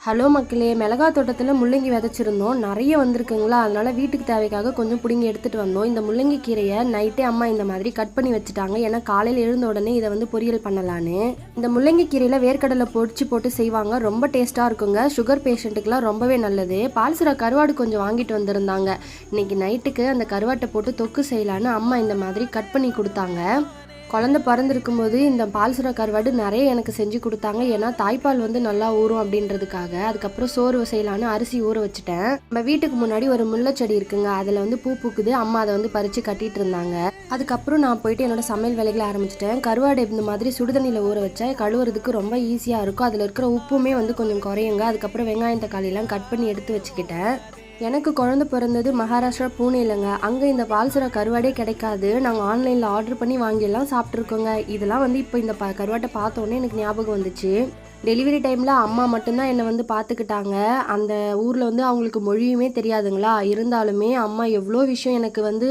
Hello மக்களே, மிளகா தோட்டத்தில் முள்ளங்கி விதைச்சிருந்தோம். நிறைய வந்திருக்குங்களா, அதனால வீட்டுக்கு தேவைக்காக கொஞ்சம் பிடுங்கி எடுத்துகிட்டு வந்தோம். இந்த முள்ளங்கி கீரையை நைட்டே அம்மா இந்த மாதிரி கட் பண்ணி வச்சுட்டாங்க. ஏன்னா காலையில் எழுந்த உடனே இதை பொரியல் பண்ணலான்னு. இந்த முள்ளங்கி கீரையில் வேர்க்கடலை பொடிச்சு போட்டு செய்வாங்க. ரொம்ப டேஸ்ட்டாக இருக்குங்க. சுகர் பேஷண்ட்டுக்கெலாம் ரொம்பவே நல்லது. பால்சுரா கருவாடு கொஞ்சம் வாங்கிட்டு வந்திருந்தாங்க. இன்னைக்கு நைட்டுக்கு அந்த கருவாட்டை போட்டு தொக்கு செய்யலான்னு அம்மா இந்த மாதிரி கட் பண்ணி கொடுத்தாங்க. குழந்தை பிறந்திருக்கும் போது இந்த பால்சுரா கருவாடு நிறைய எனக்கு செஞ்சு கொடுத்தாங்க. ஏன்னா தாய்ப்பால் நல்லா ஊறும் அப்படின்றதுக்காக. அதுக்கப்புறம் சோறு செய்யலான்னு அரிசி ஊற வச்சுட்டேன். நம்ம வீட்டுக்கு முன்னாடி ஒரு முல்லைச்செடி இருக்குங்க. அதில் பூ பூக்குது. அம்மா அதை பறித்து கட்டிட்டு இருந்தாங்க. அதுக்கப்புறம் நான் போயிட்டு என்னோட சமையல் வேலைகளை ஆரம்பிச்சிட்டேன். கருவாடு இந்த மாதிரி சுடுதண்ணியில் ஊற வச்சா கழுவுறதுக்கு ரொம்ப ஈஸியாக இருக்கும். அதில் இருக்கிற உப்புமே கொஞ்சம் குறையுங்க. அதுக்கப்புறம் வெங்காயம் தக்காளியெல்லாம் கட் பண்ணி எடுத்து வச்சுக்கிட்டேன். எனக்கு குழந்தை பிறந்தது மகாராஷ்டிரா பூனேலங்க. அங்கே இந்த பால்சுரா கருவாடே கிடைக்காது. நாங்கள் ஆன்லைனில் ஆர்டர் பண்ணி வாங்கியெல்லாம் சாப்பிட்ருக்கோங்க. இதெல்லாம் இப்போ இந்த கருவாட்டை பார்த்தோன்னே எனக்கு ஞாபகம் வந்துச்சு. டெலிவரி டைமில் அம்மா மட்டும்தான் என்னை பார்த்துக்கிட்டாங்க. அந்த ஊரில் அவங்களுக்கு மொழியுமே தெரியாதுங்களா. இருந்தாலுமே அம்மா எவ்வளோ விஷயம் எனக்கு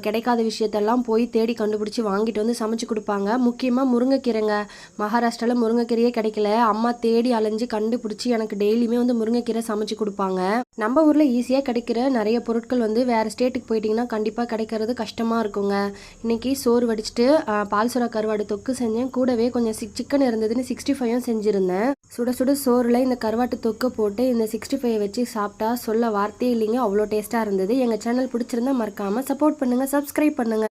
கிடைக்காத விஷயத்தெல்லாம் போய் தேடி கண்டுபிடிச்சி வாங்கிட்டு சமைச்சு கொடுப்பாங்க. முக்கியமாக முருங்கைக்கீரைங்க. மகாராஷ்டிராவில் முருங்கைக்கீரையே கிடைக்கல. அம்மா தேடி அலைஞ்சு கண்டுபிடிச்சி எனக்கு டெய்லியுமே முருங்கைக்கீரை சமைச்சு கொடுப்பாங்க. நம்ம ஊரில் ஈஸியாக கிடைக்கிற நிறைய பொருட்கள் வேறு ஸ்டேட்டுக்கு போயிட்டிங்கன்னா கண்டிப்பாக கிடைக்கிறது கஷ்டமாக இருக்குங்க. இன்றைக்கி சோறு வடிச்சிட்டு பால்சுரா கருவாடு தொக்கு செஞ்சேன். கூடவே கொஞ்சம் சிக்கன் இருந்ததுன்னு 65 செஞ்சுருந்தேன். சுட சுட சோறில் இந்த கருவாட்டு தொக்கை போட்டு இந்த 65 வச்சு சாப்பிட்டா சொல்ல வார்த்தையே இல்லைங்க. அவ்வளோ டேஸ்ட்டாக இருந்தது. எங்கள் சேனல் பிடிச்சிருந்தா மறக்காமல் சப்போர்ட் பண்ணுங்கள், சப்ஸ்கிரைப் பண்ணுங்கள்.